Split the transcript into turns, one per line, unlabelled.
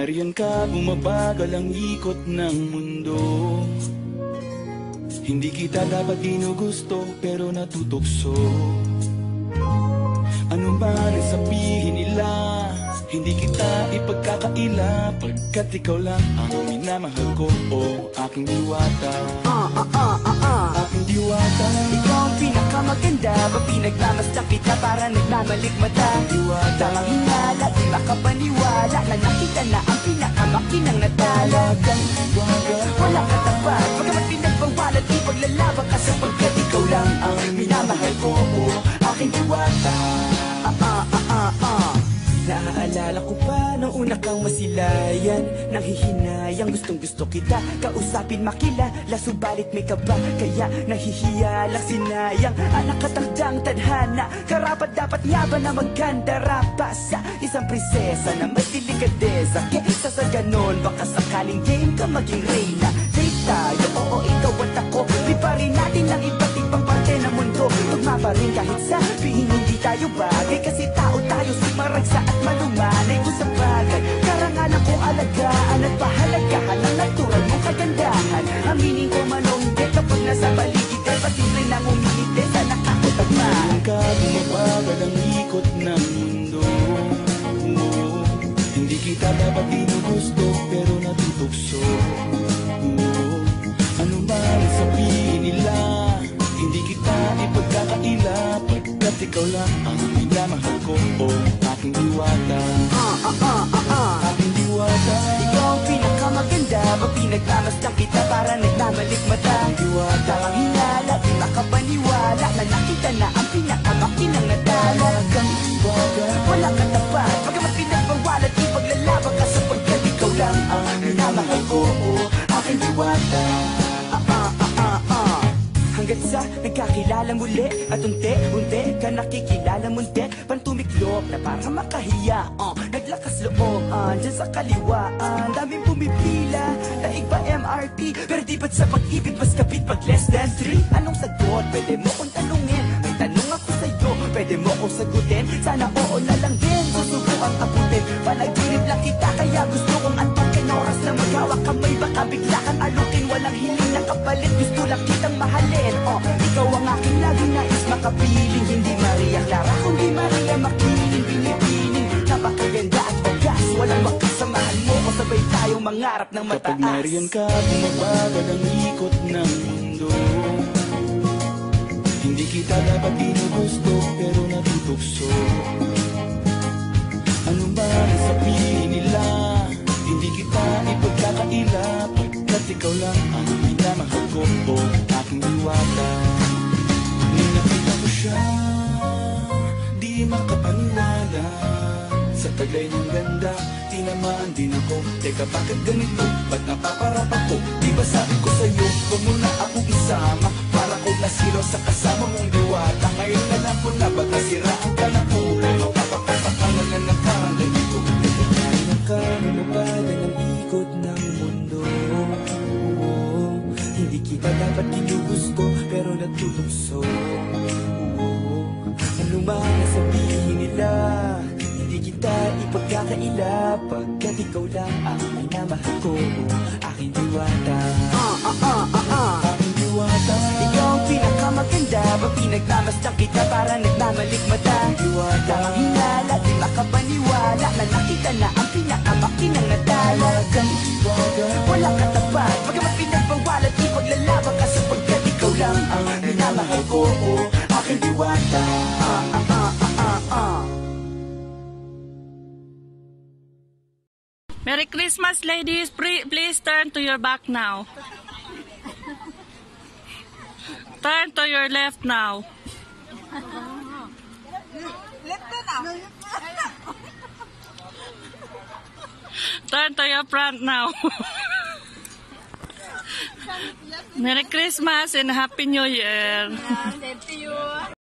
nariyan ka, bumabagal ang ikot ng mundo. Hindi kita dapat ginugusto, pero natutukso. Ano man ang sabihin nila, hindi kita ipagkakaila, pagkat ikaw lang ang minamahal ko, o aking diwata. Aking diwata.
Ikaw ang pinakamaganda, pag pinagmamasdan kita para nagmamalikmata.
Diwata.
Tamang hinala, di makapaniwala na nakita na ang pinakamakinang natala.
Talagang diwata.
Walang katapat, pagkamat pinagbawalan, di paglalaban ka sapagkat ikaw lang ang minamahal ko, o aking diwata. Naaalala ko pa nung una kang masilayan, nang hihinayang gustong gusto kita kausapin, makilala, subalit may kaba, kaya nahihiya lang sinayang. Anak katandang tadhana, karapat dapat nga ba na maganda rapa sa isang prinsesa na may delikadesa. Kesa sa ganon, baka sakaling game ka maging reyna. Date tayo, oo ikaw at ako, di pa rin natin ang iba't ibang parte ng mundo. Tugma pa rin kahit sabihin hindi tayo bagay, kasi tao tayo, sumaragsa at malumanay ko sa bagay. Karangalan kong alagaan at pahalagahan ang natural mong kagandahan. Aminin ko man o hindi, kapag nasa paligid ay pati rin ang umihite sa nakakutagma.
Nariyan ka, bumabagal ang ikot ng mundo. Hindi kita dapat ginugusto, pero natutukso. Ano man ang sabihin nila, hindi kita ipagkakaila, pagkat ikaw lang ang minamahal ko, o aking diwata. Aking diwata.
Ikaw ang pinakamaganda, pag pinagmamasdan kita para nagmamalikmata.
Diwata.
Tamang hinala, di makapaniwala na nakita na ang pinakamakinang natala.
Talagang diwata.
Walang katapat, pagkamat pinagbawalan, di paglalaban ka sapagkat ikaw lang ang minamahal ko, o aking diwata. Hanggat sa nagkakilala muli at unti-unti ka nakikilala munti, pantumiklop na para makahiya. Naglakas loob dyan sa kaliwaan, daming pumipila, daig pa MRT, pero di ba't sa pag-ibig mas kapit pag less than 3? Anong sagot? Pwede mo kong tanungin, may tanong ako sa'yo, pwede mo kong sagutin, sana oo na lang din, susubukang abutin. Panaginip lang kita, kaya gusto kong antukin, oras na maghawak kamay, baka bigla kang alukin. Walang hiling na kapalit, gusto lang kitang mahalin. Ikaw ang aking laging nais makapiling, hindi Maria Clara kundi Maria Makiling. Binibining, napakaganda at wagas, walang makasamahan mo kung sabay tayong mangarap ng mataas.
Kapag nariyan ka, bumabagal ang ikot ng mundo. Hindi kita dapat ginugusto, pero natutukso. Ano man ang sabihin nila, hindi kita ipagkakaila, pagkat ikaw lang ang minamahal ko, o aking diwata. Nung nakita ko siya, di makapaniwala, sa taglay ng ganda, tinamaan din ako. Teka, bakit ganito? Ba't napaparap ako? Di ba sabi ko sa'yo, huwag mo na akong isama, para ko nasiro sa kasama mong diwata. Ngayon na lang ko na, ba't nasiraan ka na po? Pero kapapapakalan na nakarang ganito.
Nariyan ka, bumabagal ang ikot ng mundo. Hindi kita dapat ginugusto, pero natutukso. Ano man ang sabihin nila, hindi kita ipagkakaila, pagkat ikaw lang ang minamahal ko, aking diwata.
Aking diwata.
Ikaw ang pinakamaganda, pag pinagmamasdan kita para nagmamalikmata. Tamang hinala, di makapaniwala na nakita na ang pinakamakinang natala.
Talagang diwata.
Walang katapat, pagkamat pinagbawalan, di paglalaban ka sapagkat ikaw lang ang minamahal ko, o aking diwata.
Merry Christmas, ladies. Please turn to your back now. Turn to your left now. Turn to your front now. Merry Christmas and Happy New Year.
Same to you.